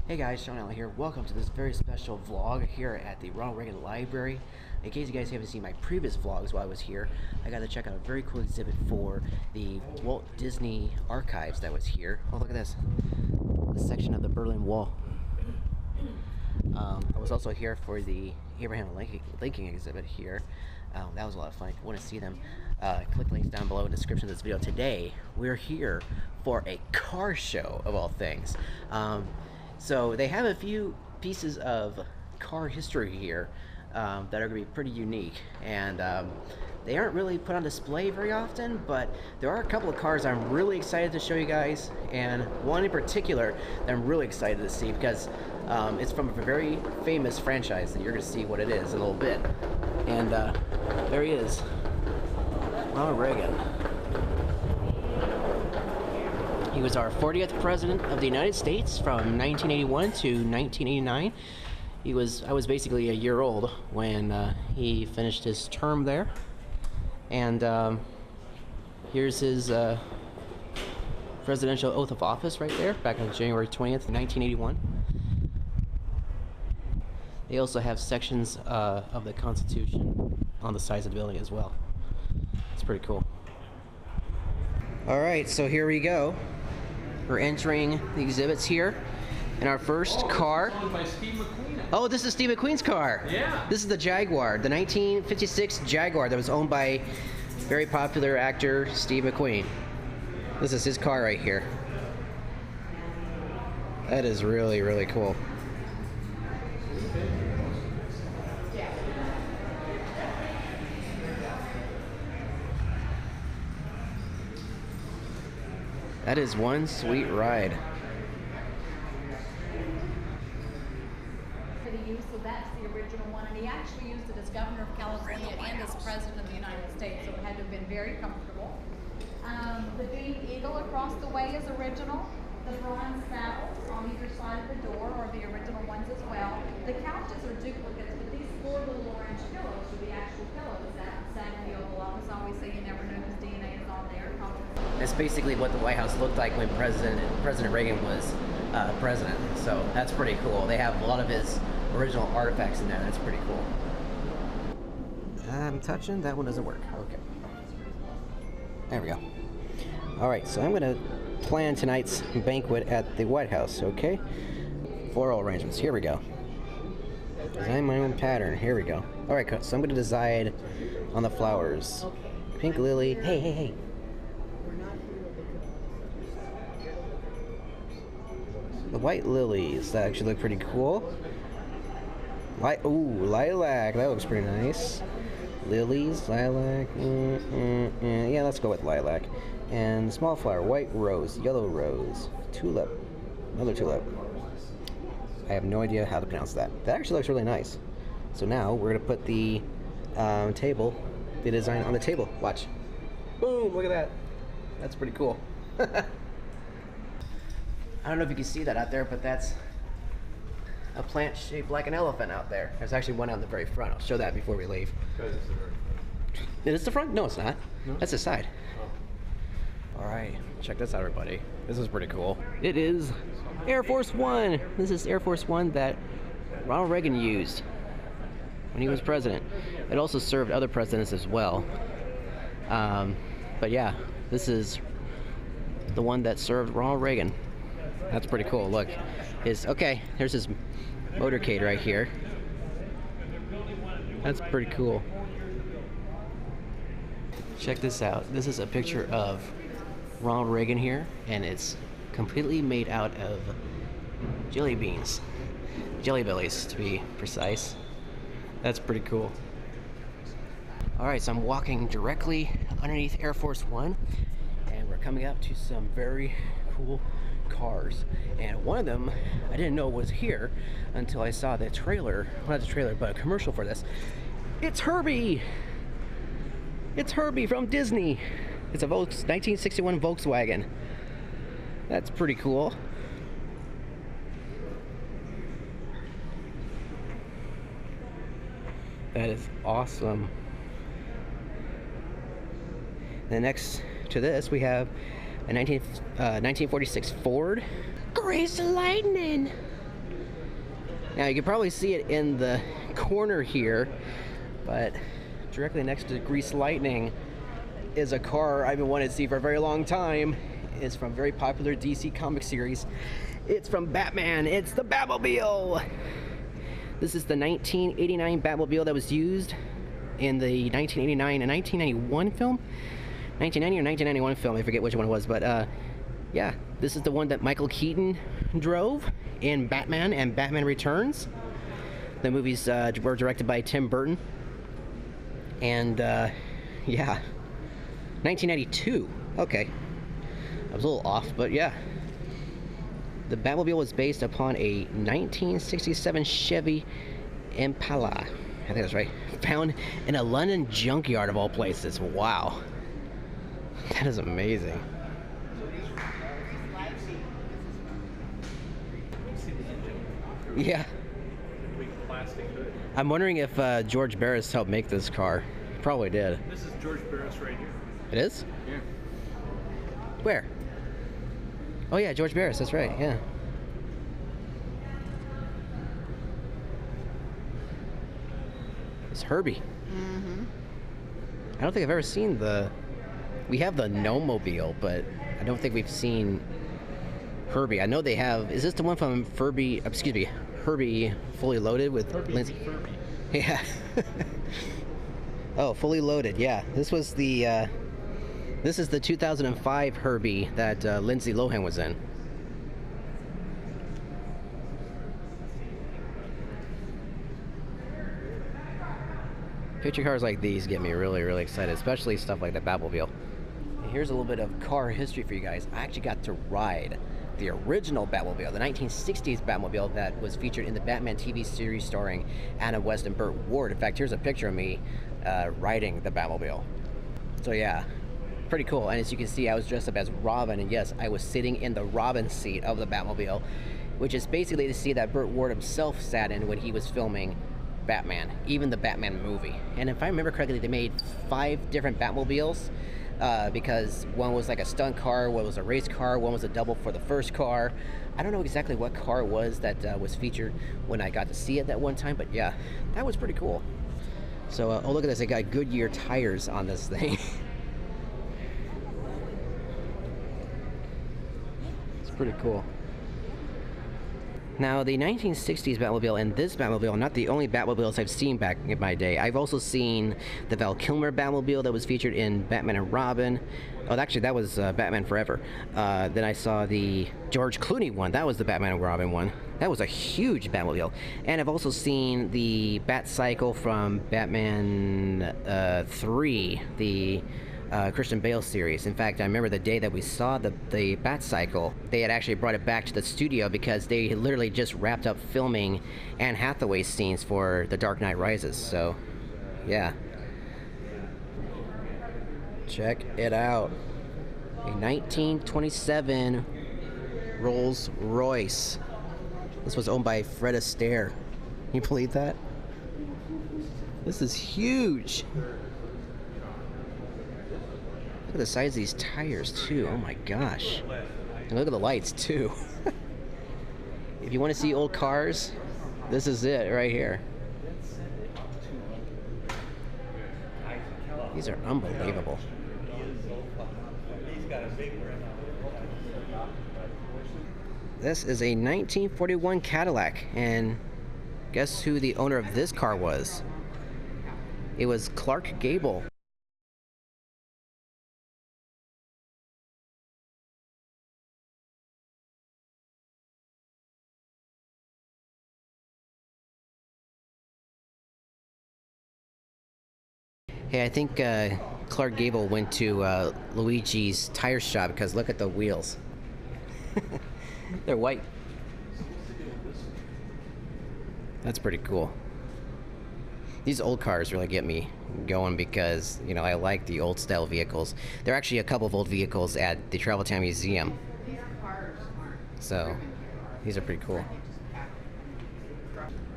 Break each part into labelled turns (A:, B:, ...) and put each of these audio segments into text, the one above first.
A: Hey guys, Shaun here. Welcome to this very special vlog here at the Ronald Reagan Library. In case you guys haven't seen my previous vlogs while I was here, I got to check out a very cool exhibit for the Walt Disney Archives that was here. Oh, look at this. This section of the Berlin Wall. I was also here for the Abraham Lincoln exhibit here. That was a lot of fun. If you want to see them, click links down below in the description of this video. Today, we're here for a car show, of all things. So they have a few pieces of car history here that are going to be pretty unique, and they aren't really put on display very often, but there are a couple of cars I'm really excited to show you guys, and one in particular that I'm really excited to see because it's from a very famous franchise, and you're going to see what it is in a little bit. And there he is, Ronald Reagan. He was our 40th president of the United States from 1981 to 1989. I was basically a year old when he finished his term there. And here's his presidential oath of office right there, back on January 20th, 1981. They also have sections of the Constitution on the sides of the building as well. It's pretty cool. All right, so here we go. We're entering the exhibits here in our first car. Oh, this is Steve McQueen's car. Yeah. This is the Jaguar, the 1956 Jaguar that was owned by very popular actor Steve McQueen. This is his car right here. That is really, really cool. That is one sweet ride.
B: So that's the original one, and he actually used it as governor of California and as president of the United States, so it had to have been very comfortable. The beam eagle across the way is original. The bronze saddles on either side of the door are the original ones as well. The couches are duplicates, but these four little orange pillows are the actual pillows that sat in the Oval Office. I always say you never know whose DNA is on there.
A: That's basically what the White House looked like when President Reagan was president. So that's pretty cool. They have a lot of his original artifacts in there. That's pretty cool. I'm touching. That one doesn't work. Okay. There we go. All right. So I'm going to plan tonight's banquet at the White House. Okay. Floral arrangements. Here we go. Design my own pattern. Here we go. All right. So I'm going to decide on the flowers. Pink lily. Hey, hey, hey. The white lilies, that actually look pretty cool. Ooh, lilac, that looks pretty nice. Lilies, lilac, yeah, let's go with lilac. And small flower, white rose, yellow rose, tulip, another tulip. I have no idea how to pronounce that. That actually looks really nice. So now we're gonna put the the design on the table. Watch. Boom, look at that. That's pretty cool. I don't know if you can see that out there, but that's a plant shaped like an elephant out there. There's actually one out in the very front. I'll show that before we leave. It is the front? No, it's not. No? That's the side. Oh. All right, check this out, everybody. This is pretty cool. It is Air Force One. This is Air Force One that Ronald Reagan used when he was president. It also served other presidents as well. But yeah, this is the one that served Ronald Reagan. That's pretty cool. Look, okay, there's his motorcade right here. That's pretty cool. Check this out. This is a picture of Ronald Reagan here, and it's completely made out of jelly beans. Jelly bellies, to be precise. That's pretty cool. Alright, so I'm walking directly underneath Air Force One, and we're coming up to some very cool cars, and one of them I didn't know was here until I saw the trailer, well, not the trailer, but a commercial for this. It's Herbie! It's Herbie from Disney. It's a 1961 Volkswagen. That's pretty cool. That is awesome. And next to this we have a 1946 Ford. Grease lightning! Now you can probably see it in the corner here, but directly next to Grease Lightning is a car I've been wanting to see for a very long time. It's from a very popular DC comic series. It's from Batman. It's the Batmobile. This is the 1989 Batmobile that was used in the 1989 and 1991 film. 1990 or 1991 film, I forget which one it was, but yeah, this is the one that Michael Keaton drove in Batman and Batman Returns. The movies were directed by Tim Burton. And yeah, 1992. Okay, I was a little off, but yeah. The Batmobile was based upon a 1967 Chevy Impala, I think that's right, found in a London junkyard of all places. Wow, that is amazing. Yeah. I'm wondering if George Barris helped make this car. Probably did.
C: This is George Barris right here.
A: It is?
C: Yeah.
A: Where? Oh yeah, George Barris, that's right, yeah. It's Herbie.
B: Mm-hmm.
A: I don't think I've ever seen the... We have the Gnome-mobile, but I don't think we've seen Herbie. I know they have... Is this the one from Herbie Fully Loaded with Lindsay?
C: Furby.
A: Yeah. Oh, Fully Loaded, yeah. This was the... This is the 2005 Herbie that Lindsay Lohan was in. Picture cars like these get me really, really excited, especially stuff like the Batmobile. And here's a little bit of car history for you guys. I actually got to ride the original Batmobile, the 1960s Batmobile that was featured in the Batman TV series starring Anna West and Burt Ward. In fact, here's a picture of me riding the Batmobile. So yeah. Pretty cool. And as you can see, I was dressed up as Robin, and yes, I was sitting in the Robin seat of the Batmobile, which is basically the seat that Burt Ward himself sat in when he was filming Batman, even the Batman movie. And if I remember correctly, they made 5 different Batmobiles because one was like a stunt car, one was a race car, one was a double for the first car. I don't know exactly what car it was that was featured when I got to see it that one time, but yeah, that was pretty cool. So, oh look at this, they got Goodyear tires on this thing. Pretty cool. Now, the 1960s Batmobile and this Batmobile are not the only Batmobiles I've seen back in my day. I've also seen the Val Kilmer Batmobile that was featured in Batman and Robin. Oh, actually, that was Batman Forever. Then I saw the George Clooney one. That was the Batman and Robin one. That was a huge Batmobile. And I've also seen the Batcycle from Batman 3, the Christian Bale series. In fact, I remember the day that we saw the Batcycle, they had actually brought it back to the studio because they had literally just wrapped up filming Anne Hathaway scenes for The Dark Knight Rises. So, yeah. Check it out. A 1927 Rolls-Royce. This was owned by Fred Astaire. Can you believe that? This is huge. Look at the size of these tires, too. Oh my gosh. And look at the lights, too. If you want to see old cars, this is it right here. These are unbelievable. This is a 1941 Cadillac, and guess who the owner of this car was? It was Clark Gable. Hey, I think Clark Gable went to Luigi's tire shop because look at the wheels. They're white. That's pretty cool. These old cars really get me going because, you know, I like the old style vehicles. There are actually a couple of old vehicles at the Travel Town Museum. So, these are pretty cool.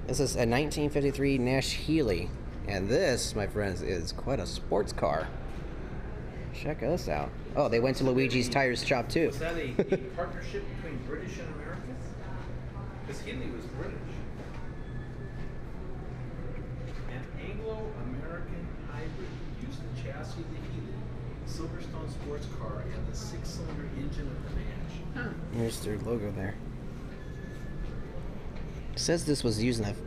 A: This is a 1953 Nash Healey. And this, my friends, is quite a sports car. Check us out. Oh, they went to Luigi's Tires shop too.
C: Was that a partnership between British and American? Because Healey was British. Anglo-American hybrid using chassis of the heated Silverstone sports car and the 6-cylinder engine of the Nash.
A: Here's their logo there. It says this was used in a... It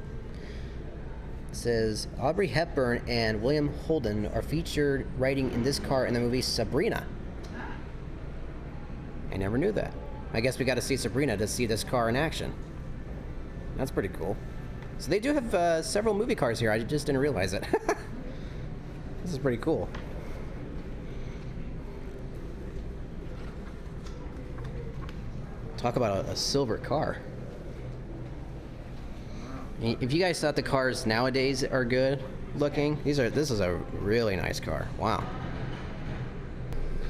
A: says Audrey Hepburn and William Holden are featured riding in this car in the movie Sabrina. I never knew that. I guess we got to see Sabrina to see this car in action. That's pretty cool. So they do have several movie cars here. I just didn't realize it. This is pretty cool. Talk about a silver car. If you guys thought the cars nowadays are good looking, this is a really nice car. Wow.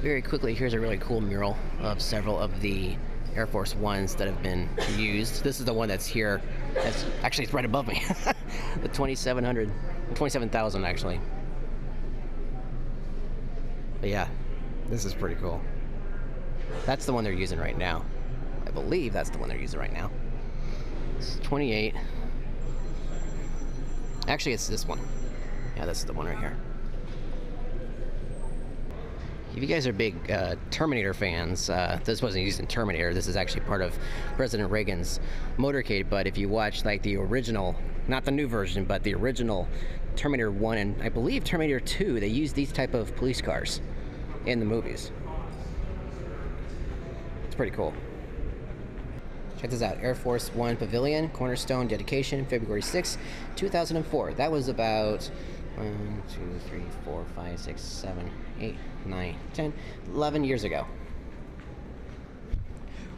A: Very quickly, here's a really cool mural of several of the Air Force Ones that have been used. This is the one that's here. That's actually, it's right above me. The 27,000 actually. But yeah, this is pretty cool. That's the one they're using right now. I believe that's the one they're using right now. It's 28. Actually, it's this one. Yeah, this is the one right here. If you guys are big Terminator fans, this wasn't used in Terminator. This is actually part of President Reagan's motorcade. But if you watch like the original, not the new version, but the original Terminator 1 and I believe Terminator 2, they used these type of police cars in the movies. It's pretty cool. Check this out. Air Force One Pavilion, Cornerstone dedication, February 6, 2004. That was about 1, 2, 3, 4, 5, 6, 7, 8, 9, 10, 11 years ago.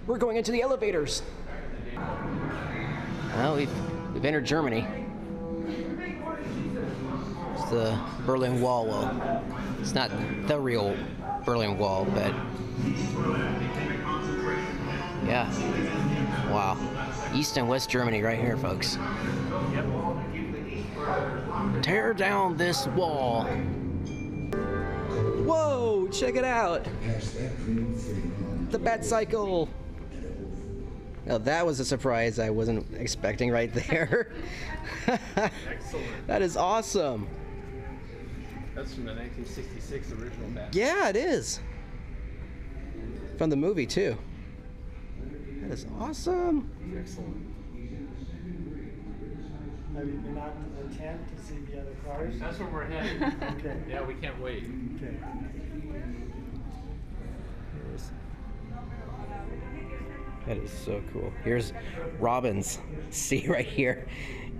A: We're going into the elevators. Well, we've entered Germany. It's the Berlin Wall. Well, it's not the real Berlin Wall, but yeah. Wow. East and West Germany right here, folks. Tear down this wall. Whoa, check it out. The Batcycle. Now that was a surprise I wasn't expecting right there. That is awesome.
C: That's from the 1966 original Bat.
A: Yeah, it is. From the movie too. That is awesome.
C: Excellent.
D: Have you been out to the tent to see the other cars?
C: That's where we're headed.
D: Okay.
C: Yeah, we can't wait.
D: Okay.
A: That is so cool. Here's Robin's C right here.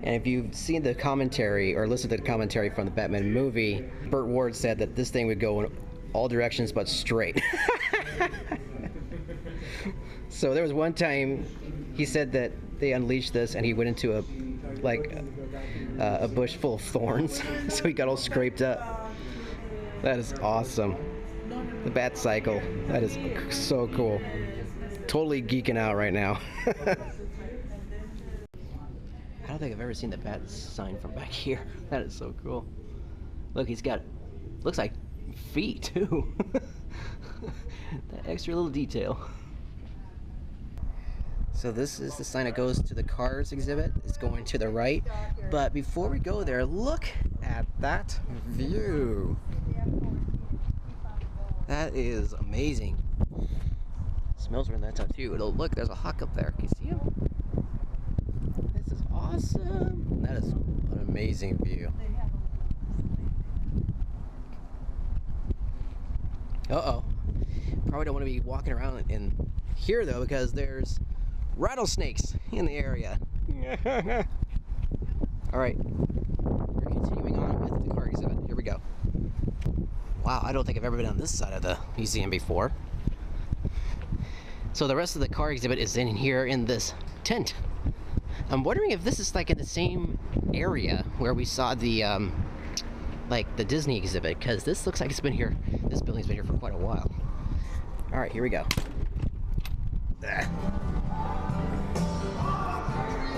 A: And if you've seen the commentary or listened to the commentary from the Batman movie, Burt Ward said that this thing would go in all directions but straight. So there was one time he said that they unleashed this and he went into a bush full of thorns. So he got all scraped up. That is awesome. The Batcycle. That is so cool. Totally geeking out right now. I don't think I've ever seen the bat sign from back here. That is so cool. Look, he's got, looks like feet too. That extra little detail. So this is the sign that goes to the cars exhibit. It's going to the right. But before we go there, look at that view. That is amazing. Smells right that time too. Look, there's a hawk up there. Can you see him? This is awesome. That is an amazing view. Uh-oh. Probably don't want to be walking around in here though, because there's rattlesnakes in the area. All right, we're continuing on with the car exhibit. Here we go. Wow, I don't think I've ever been on this side of the museum before. So the rest of the car exhibit is in here in this tent. I'm wondering if this is like in the same area where we saw the like the Disney exhibit, because this looks like it's been here. This building's been here for quite a while. All right, here we go.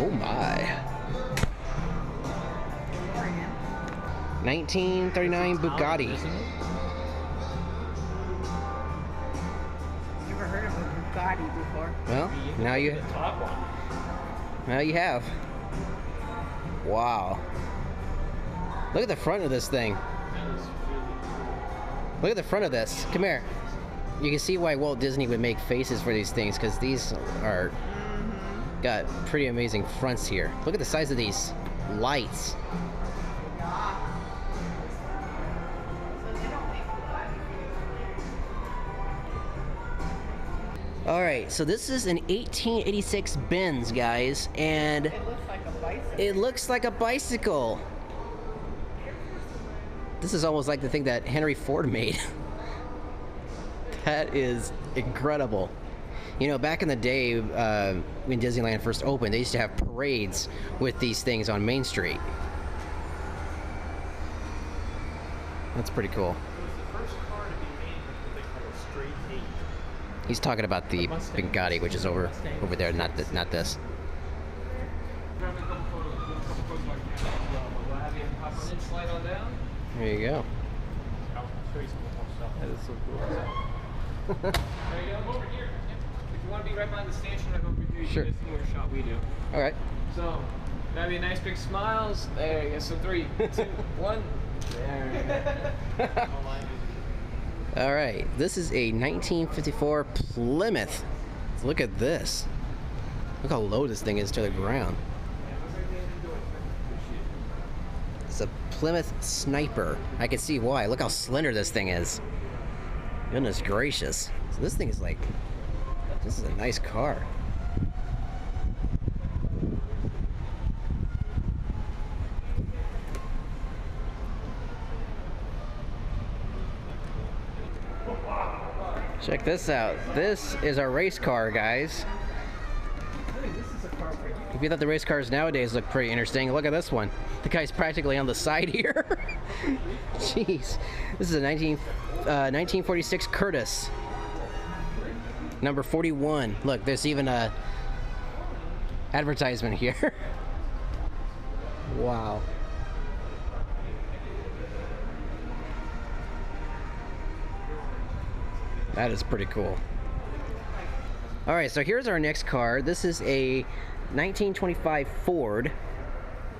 A: Oh my. 1939 Bugatti.
B: Never heard of a Bugatti before.
A: Well, now you have. Wow. Look at the front of this thing. Look at the front of this. Come here. You can see why Walt Disney would make faces for these things, because these are got pretty amazing fronts here. Look at the size of these lights. All right, so this is an 1886 Benz, guys, and
E: It looks like a bicycle.
A: it looks like a bicycle. This is almost like the thing that Henry Ford made. That is incredible. You know, back in the day, when Disneyland first opened, they used to have parades with these things on Main Street. That's pretty cool.
C: It was the first car to be made with what they call a straight eight.
A: He's talking about the
C: Mustang.
A: Bugatti, which is over there, not this.
C: Grab a couple photos. We'll have you hop on in, slide on down.
A: There you go.
C: I'll show you some more stuff. That is so cool. There you go. Over here. If you want to be right behind the stanchion, right over here, you
A: Sure.
C: get a similar shot we do.
A: All right.
C: So, grab you a nice big smiles. There you go. So 3, 2, 1. There you go.
A: All right. This is a 1954 Plymouth. Look at this. Look how low this thing is to the ground. It's a Plymouth Sniper. I can see why. Look how slender this thing is. Goodness gracious. So this thing is like, this is a nice car. Check this out. This is a race car, guys. If you thought the race cars nowadays look pretty interesting, look at this one. The guy's practically on the side here. Jeez. This is a 1946 Curtis. Number 41. Look, there's even a advertisement here. Wow. That is pretty cool. All right, so here's our next car. This is a 1925 Ford,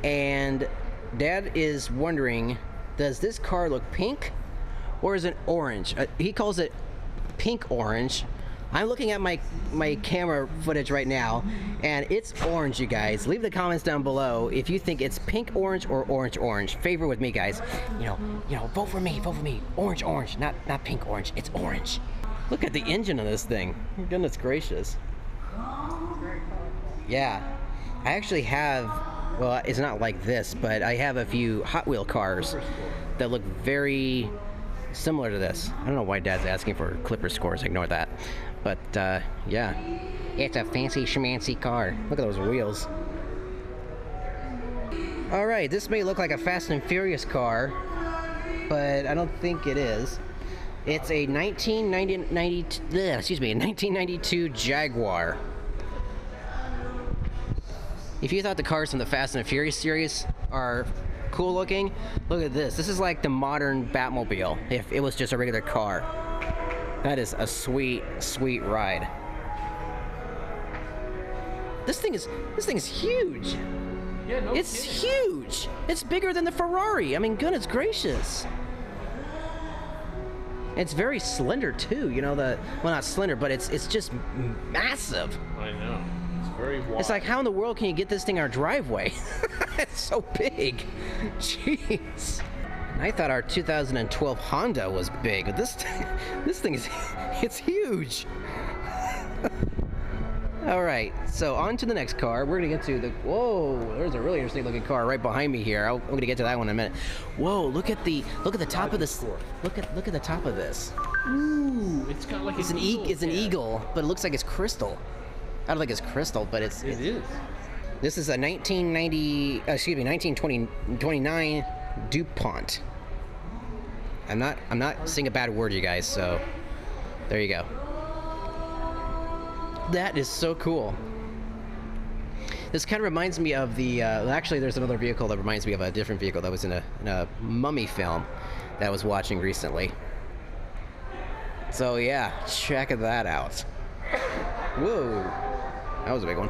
A: and Dad is wondering, does this car look pink or is it orange? He calls it pink orange. I'm looking at my camera footage right now, and it's orange, you guys. Leave the comments down below if you think it's pink orange or orange. Favor with me, guys. You know, vote for me. Orange, not pink orange. It's orange. Look at the engine of this thing. Goodness gracious. Yeah, I actually have, well, it's not like this, but I have a few Hot Wheel cars that look very similar to this. I don't know why Dad's asking for Clipper scores. Ignore that. But yeah, it's a fancy schmancy car. Look at those wheels. All right, this may look like a Fast and Furious car, but I don't think it is. It's a 1992 Jaguar. If you thought the cars from the Fast and Furious series are cool looking, look at this. This is like the modern Batmobile if it was just a regular car. That is a sweet, sweet ride. This thing is huge.
C: Yeah, no
A: It's
C: kidding.
A: huge. It's bigger than the Ferrari. I mean, goodness gracious. It's very slender too. You know, well, not slender, but it's just massive.
C: I know. It's very wide.
A: It's like, how in the world can you get this thing in our driveway? It's so big. Jeez. And I thought our 2012 Honda was big, but this thing is, it's huge. All right, so on to the next car. We're gonna get to the, whoa, there's a really interesting looking car right behind me here. I'm gonna get to that one in a minute. Whoa, look at the top of this. Look at the top of this.
C: Ooh, it's got like
A: It's an eagle, but it looks like it's crystal. I don't think it's crystal, but it
C: is.
A: This is a 1929 DuPont. I'm not saying a bad word, you guys, so there you go. That is so cool. This kind of reminds me of the, actually there's another vehicle that reminds me of a different vehicle that was in a Mummy film that I was watching recently. So yeah, check that out. Whoa, that was a big one.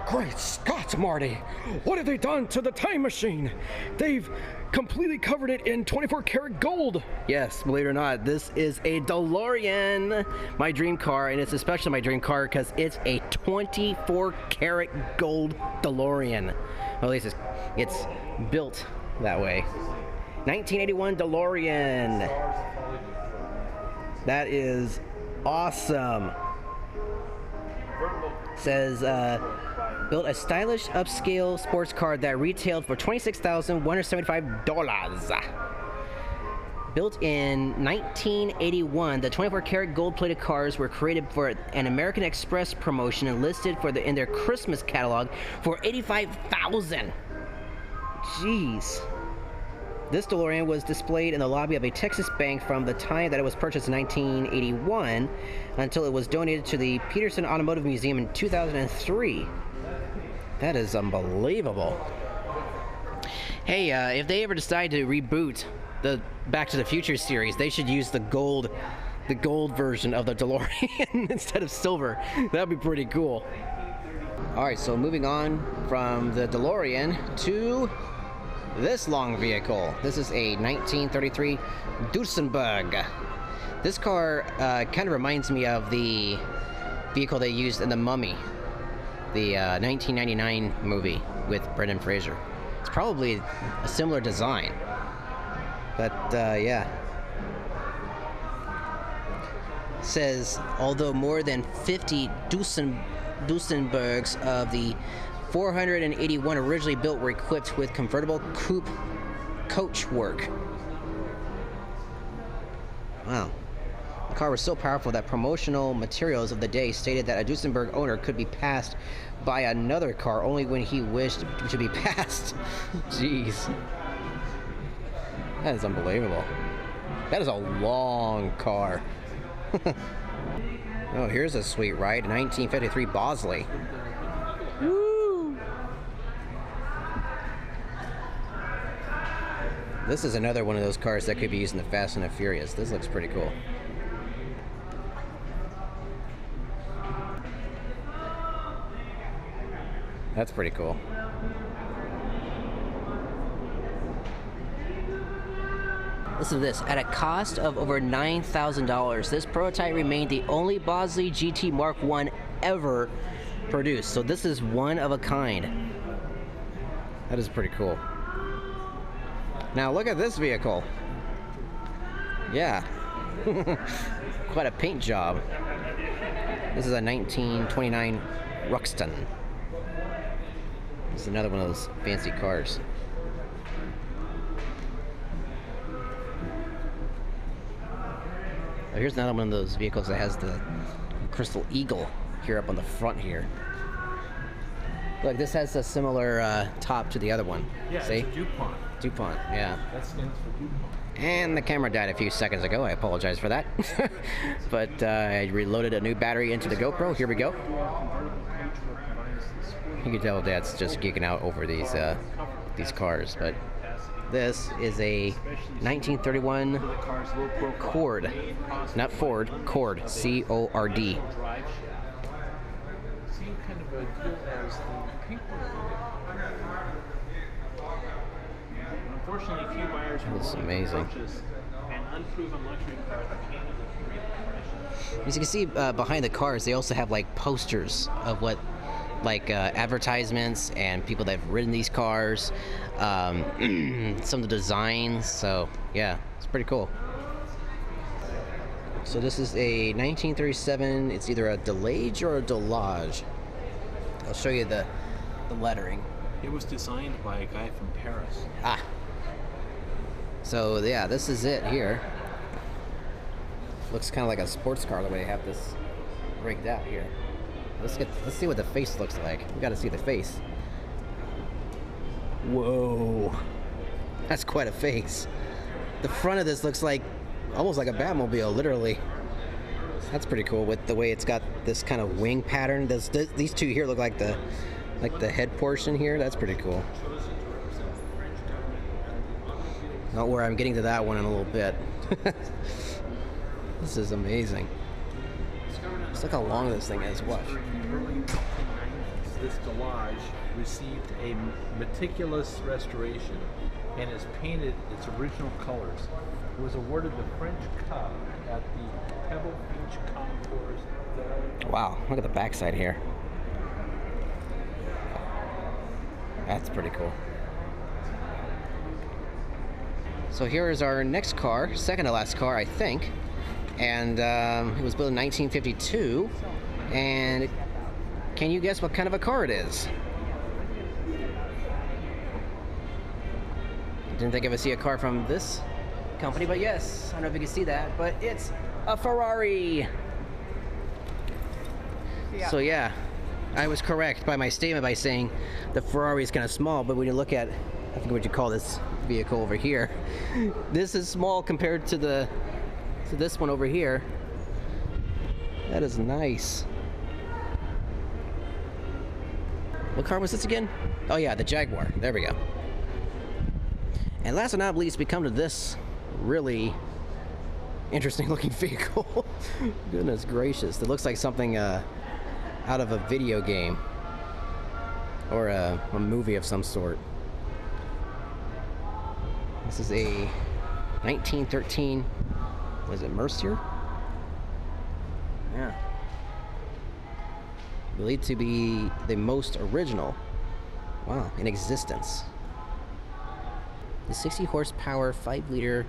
E: Great Scott, Marty! What have they done to the time machine? They've completely covered it in 24 karat gold.
A: Yes, believe it or not, this is a DeLorean, my dream car, and it's especially my dream car because it's a 24 karat gold DeLorean. Well, at least it's built that way. 1981 DeLorean. That is awesome. Says, built a stylish upscale sports car that retailed for $26,175. Built in 1981, the 24 karat gold plated cars were created for an American Express promotion and listed in their Christmas catalog for $85,000. Jeez. This DeLorean was displayed in the lobby of a Texas bank from the time that it was purchased in 1981 until it was donated to the Peterson Automotive Museum in 2003. That is unbelievable. Hey, if they ever decide to reboot the Back to the Future series, they should use the gold version of the DeLorean instead of silver. That'd be pretty cool. All right, so moving on from the DeLorean to this long vehicle. This is a 1933 Duesenberg. This car kind of reminds me of the vehicle they used in The Mummy, the 1999 movie with Brendan Fraser. It's probably a similar design, but yeah. It says, although more than 50 Duesenbergs of the 481 originally built were equipped with convertible coupe coachwork. Wow. The car was so powerful that promotional materials of the day stated that a Duesenberg owner could be passed by another car only when he wished to be passed. Jeez. That is unbelievable. That is a long car. Oh, here's a sweet ride. 1953 Bosley. Woo! This is another one of those cars that could be used in the Fast and the Furious. This looks pretty cool. That's pretty cool. Listen to this. At a cost of over $9,000, this prototype remained the only Bosley GT Mark I ever produced. So this is one of a kind. That is pretty cool. Now look at this vehicle. Yeah. Quite a paint job. This is a 1929 Ruxton. This is another one of those fancy cars. Oh, here's another one of those vehicles that has the crystal eagle here up on the front here. Look, this has a similar top to the other one.
C: Yeah,
A: see?
C: It's a DuPont.
A: DuPont, yeah.
C: That stands for DuPont.
A: And the camera died a few seconds ago. I apologize for that. But I reloaded a new battery into the GoPro. Here we go. You can tell Dad's just geeking out over these cars. But this is a 1931 Cord, not Ford, Cord, C-O-R-D.
C: Seemed kind of a cool as the pink one. Unfortunately, few buyers will
A: amazing.
C: purchase an unproven luxury car that came with great information.
A: As you can see behind the cars, they also have like posters of what, like advertisements and people that have ridden these cars, some of the designs. So yeah, it's pretty cool. So this is a 1937. It's either a Delage or a Delage. I'll show you the lettering.
C: It was designed by a guy from Paris.
A: Ah. So yeah, this is it here. Looks kind of like a sports car the way they have this rigged out here. Let's see what the face looks like. We got to see the face. Whoa, that's quite a face. The front of this looks like almost like a Batmobile, literally. That's pretty cool with the way it's got this kind of wing pattern. These two here look like the head portion here. That's pretty cool. Not where I'm getting to that one in a little bit. This is amazing. Just look how long this thing is. Watch.
F: this Delage received a meticulous restoration and is painted its original colors. It was awarded the French Cup at the Pebble Beach Concours.
A: Wow, look at the backside here. That's pretty cool. So here is our next car, second to last car, I think. And it was built in 1952. And can you guess what kind of a car it is? Didn't think I would see a car from this company, but yes, I don't know if you can see that, but it's a Ferrari. Yeah. So yeah, I was correct by my statement by saying the Ferrari is kind of small, but when you look at, I think what you call this vehicle over here, this is small compared to this one over here. That is nice. What car was this again? Oh yeah, the Jaguar. There we go. And last but not least, we come to this really interesting looking vehicle. Goodness gracious. It looks like something out of a video game or a movie of some sort. This is a 1913, was it Mercier? Yeah. Believed to be the most original, wow, in existence. The 60 horsepower, 5-liter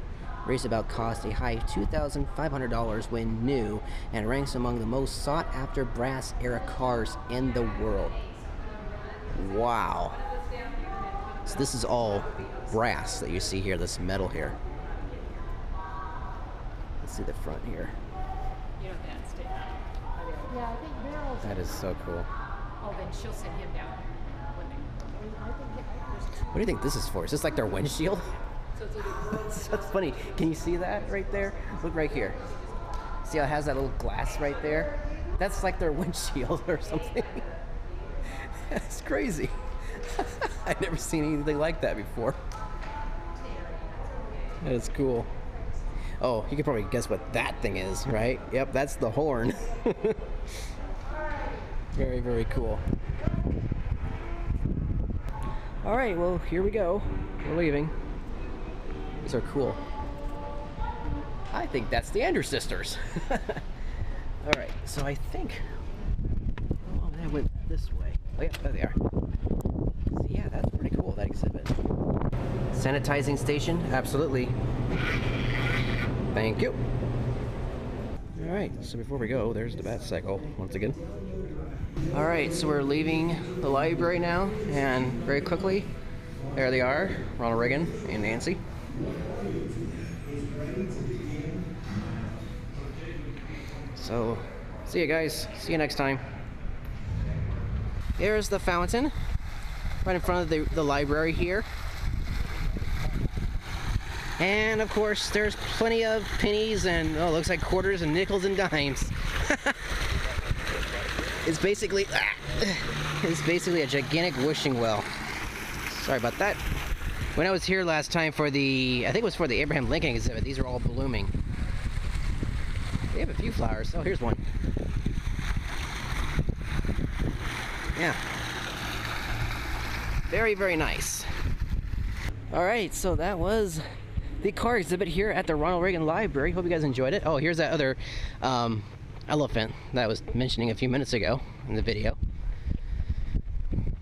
A: raceabout cost a high $2,500 when new and ranks among the most sought after brass era cars in the world. Wow. So this is all brass that you see here, this metal here. Let's see the front here.
G: You know that stick.
B: Yeah, I think Meryl's.
A: That is so cool.
G: Oh, then she'll send him down.
A: What do you think this is for? Is this like their windshield? That's funny. Can you see that right there? Look right here. See how it has that little glass right there? That's like their windshield or something. That's crazy. I've never seen anything like that before. That is cool. Oh, you can probably guess what that thing is, right? Yep, that's the horn. Very, very cool. All right, well, here we go. We're leaving. These are cool. I think that's the Andrews sisters. All right, so I think, oh, that went this way. Oh yeah, there they are. So yeah, that's pretty cool, that exhibit. Sanitizing station, absolutely. Thank you. All right, so before we go, there's the Batcycle once again. All right, so we're leaving the library now, and very quickly, there they are, Ronald Reagan and Nancy. So, see you guys. See you next time. There's the fountain, right in front of the library here. And of course, there's plenty of pennies and, oh, looks like quarters and nickels and dimes. It's basically a gigantic wishing well. Sorry about that. When I was here last time for the, I think it was for the Abraham Lincoln exhibit, these are all blooming. They have a few flowers. Oh, here's one. Yeah. Very, very nice. All right, so that was the car exhibit here at the Ronald Reagan Library. Hope you guys enjoyed it. Oh, here's that other elephant that I was mentioning a few minutes ago in the video.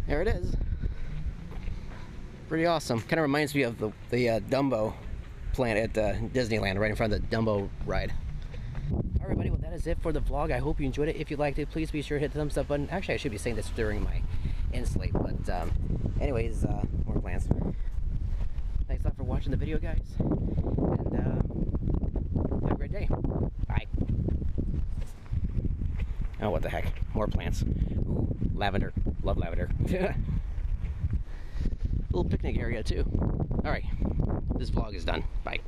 A: There it is. Pretty awesome. Kind of reminds me of the Dumbo plant at Disneyland, right in front of the Dumbo ride. Alright, everybody, well, that is it for the vlog. I hope you enjoyed it. If you liked it, please be sure to hit the thumbs up button. Actually, I should be saying this during my end sleep, but anyways, more plans. Thanks a lot for watching the video, guys, and have a great day. Bye. Oh, what the heck? More plants. Ooh, lavender. Love lavender. Little picnic area, too. Alright, this vlog is done. Bye.